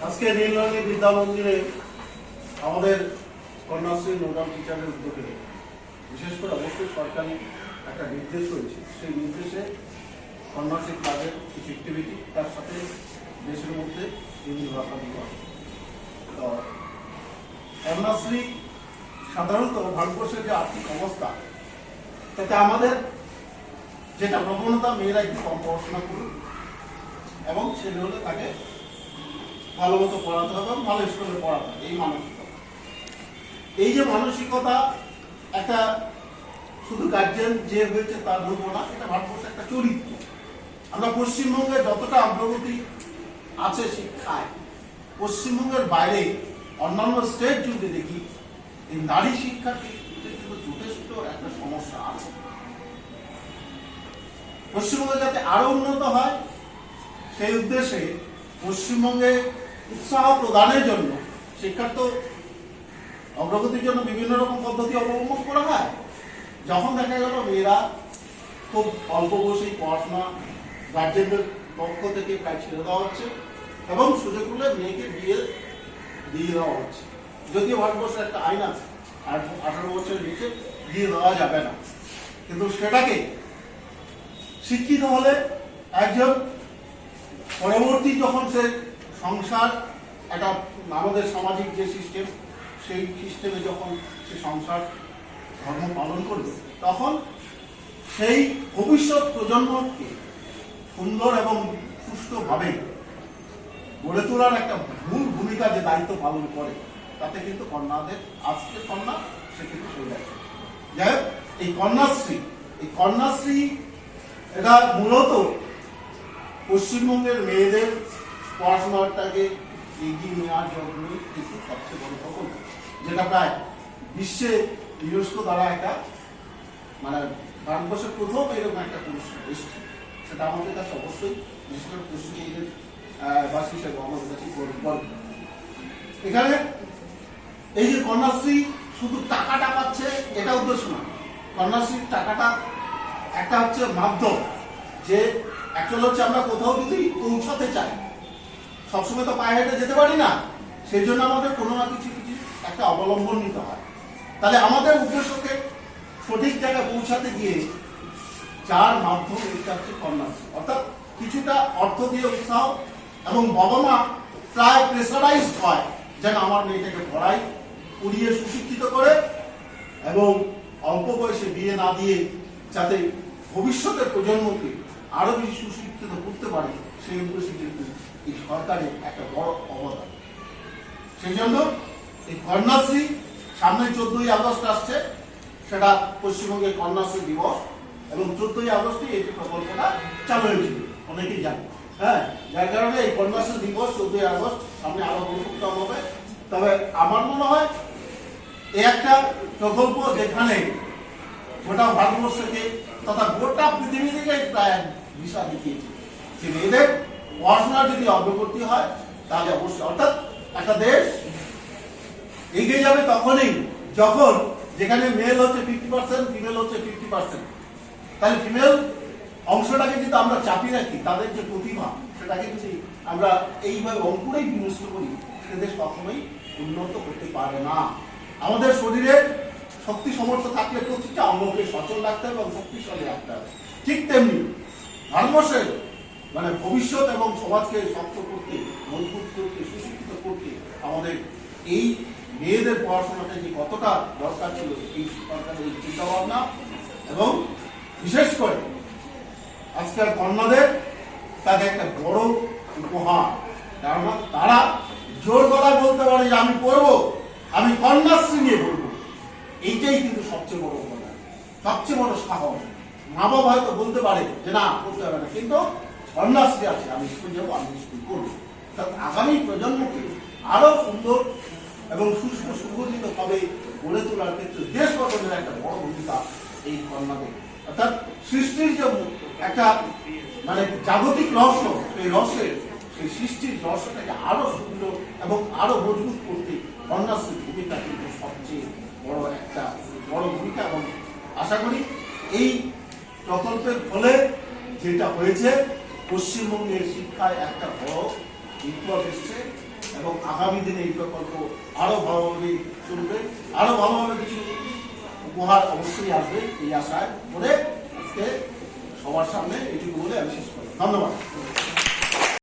আজকে নীলরঙী বিদ্যা মন্দিরে আমাদের কন্যাশ্রী নোডাল টিচারের উদ্যোগে বিশেষ করে অবশ্যই সরকারি একটা নির্দেশ রয়েছে। সেই নির্দেশে কন্যাশ্রী ক্লাবের কিছু অ্যাক্টিভিটি, তার সাথে দেশের মধ্যে হিন্দি ভাষা দিবস। তো কন্যাশ্রী সাধারণত ভারতবর্ষের যে আর্থিক অবস্থা, তাতে আমাদের যেটা প্রবণতা, মেয়েরা একটু কম পড়াশোনা করুক এবং ছেলে হলে তাকে ভালো মতো পড়াতে হবে এবং ভালো স্কুলে পড়াতে হবে, এই মানসিকতা। এই যে মানসিকতা, একটা শুধু গার্জেন যে হয়েছে তার বলবো না, এটা ভারতবর্ষের একটা চরিত্র। আমরা পশ্চিমবঙ্গে যতটা অগ্রগতি আছে শিক্ষায়, পশ্চিমবঙ্গের বাইরে অন্যান্য স্টেট যদি দেখি, এই নারী শিক্ষার ক্ষেত্রে কিন্তু যথেষ্ট একটা সমস্যা আছে। পশ্চিমবঙ্গে যাতে আরো উন্নত হয়, সেই উদ্দেশ্যে পশ্চিমবঙ্গে উৎসাহ প্রদানের জন্য শিক্ষার তো অগ্রগতির জন্য বিভিন্ন রকম পদ্ধতি অবলম্বন করা হয়। যখন দেখা গেল মেয়েরা খুব অল্প বয়সেই পড়াশোনা গার্জেনদের পক্ষ থেকে প্রায় ছেড়ে দেওয়া হচ্ছে এবং সুযোগ পেলে মেয়েকে বিয়ে দিয়ে দেওয়া হচ্ছে। যদিও ভারতবর্ষের একটা আইন আছে, আর 18 বছরের নিচে দিয়ে দেওয়া যাবে না, কিন্তু সেটাকে শিক্ষিত হলে একজন পরবর্তী যখন সে সংসার, একটা আমাদের সামাজিক যে সিস্টেম, সেই সিস্টেমে যখন সে সংসার ধর্ম পালন করবে, তখন সেই ভবিষ্যৎ প্রজন্মকে সুন্দর এবং সুষ্ঠুভাবে গড়ে তোলার একটা মূল ভূমিকা যে দায়িত্ব পালন করে, তাতে কিন্তু কন্যাদের, আজকে কন্যা সে কিন্তু হয়ে যাচ্ছে। যাই হোক, এই কন্যাশ্রী এটা মূলত পশ্চিমবঙ্গের মেয়েদের পড়াশোনাটাকে এগিয়ে নেওয়ার জন্য কিন্তু সবচেয়ে বড় প্রকল্প, যেটা প্রায় বিশ্বে ইউনেস্কো দ্বারা একটা মানে ভারতবর্ষের প্রথম এরকম একটা পুরস্কার এসছে। সেটা আমাদের কাছে অবশ্যই বিশেষ করে পশ্চিমবঙ্গের বাসী হিসেবে আমাদের কাছে গর্ব। এখানে এই যে কন্যাশ্রী শুধু টাকাটা পাচ্ছে এটা উদ্দেশ্য না, কন্যাশ্রীর টাকাটা একটা হচ্ছে মাধ্যম, যে অ্যাকচুয়ালি হচ্ছে আমরা কোথাও যদি পৌঁছাতে চাই, সবসময় তো পায়ে হেঁটে যেতে পারি না, সেই জন্য আমাদের কোনো না কিছু কিছু একটা অবলম্বন নিতে হয়। তাহলে আমাদের উদ্দেশ্যকে সঠিক জায়গায় পৌঁছাতে গিয়ে যার মাধ্যম এটা হচ্ছে কন্যাশ্রী, অর্থাৎ কিছুটা অর্থ দিয়ে উৎসাহ, এবং বাবা মা প্রায় প্রেসারাইজড হয় যেন আমার মেয়েটাকে পড়াই, পড়িয়ে সুশিক্ষিত করে এবং অল্প বয়সে বিয়ে না দিয়ে যাতে ভবিষ্যতের প্রজন্মকে আরো বেশি সুশিক্ষিত করতে পারে, সেই উদ্দেশ্যে কিন্তু এই সরকারের একটা বড় অবদান। সেই জন্য এই কন্যাশ্রী সামনে 14ই আগস্ট আসছে, সেটা পশ্চিমবঙ্গের কন্যাশ্রী দিবস, এবং 14ই আগস্টে এই প্রকল্পটা চালু হয়েছিল, অনেকেই জানে। হ্যাঁ, যার কারণে এই কন্যাশ্রী দিবস 14ই আগস্ট সামনে আরো গুরুত্বপূর্ণ হবে। তবে আমার মনে হয় এই একটা প্রকল্প যেখানে গোটা ভারতবর্ষকে তথা গোটা পৃথিবী থেকে প্রায় দিশা দেখিয়েছে যে মেয়েদের পড়াশোনার যদি অগ্রগতি হয়, তাহলে অবশ্যই, অর্থাৎ একটা দেশ এগিয়ে যাবে তখনই যখন যেখানে মেল হচ্ছে 50%, ফিমেল হচ্ছে 50%। তাহলে ফিমেল অংশটাকে যদি আমরা চাপিয়ে রাখি, তাদের যে প্রতিভা সেটাকে যদি আমরা এইভাবে অঙ্কুরেই বিনষ্ট করি, সে দেশ কখনোই উন্নত করতে পারে না। আমাদের শরীরের শক্তি সমর্থ থাকলে প্রতিটা অঙ্গকে সচল রাখতে হবে এবং শক্তিশালী রাখতে হবে। ঠিক তেমনি ভারতবর্ষের মানে ভবিষ্যৎ এবং সমাজকে শক্ত করতে, মজবুত করতে, সুশিক্ষিত করতে আমাদের এই মেয়েদের পড়াশোনাটা যে কতটা দরকার ছিল, এই সরকারের এই চিন্তাভাবনা, এবং বিশেষ করে আজকের কন্যাদের তাকে একটা বড় উপহার, কারণ তারা জোর গলায় বলতে পারে যে আমি পড়বো, আমি কন্যাশ্রী নিয়ে পড়বো। এইটাই কিন্তু সবচেয়ে বড় উপহার, সবচেয়ে বড় সাহস। মা বাবা হয়তো বলতে পারে যে না করতে হবে না, কিন্তু কন্যাশ্রী আছে, আমি স্কুল যাবো, আমি স্কুল করবো। আগামী প্রজন্মকে আরো সুন্দর এবং সুস্থ সুগঠিত ভাবে গড়ে তোলার ক্ষেত্রে দেশ গঠনের একটা বড় ভূমিকা এই কন্যাদের, অর্থাৎ সৃষ্টির যে একটা মানে জাগতিক রহস্য, এই রহস্যের সেই সৃষ্টির রহস্যটাকে আরো সুন্দর এবং আরো মজবুত করতে কন্যাশ্রীর ভূমিকা কিন্তু সবচেয়ে বড় একটা বড় ভূমিকা। এবং আশা করি এই প্রকল্পের ফলে যেটা হয়েছে, পশ্চিমবঙ্গের শিক্ষায় একটা বড় বিপ্লব এসছে এবং আগামী দিনে এই প্রকল্প আরো ভালোভাবে চলবে, আরো ভালোভাবে কিছু উপহার অবশ্যই আসবে এই আশায় করে আজকে সবার সামনে এটুকু বলে আমি শেষ করি। ধন্যবাদ।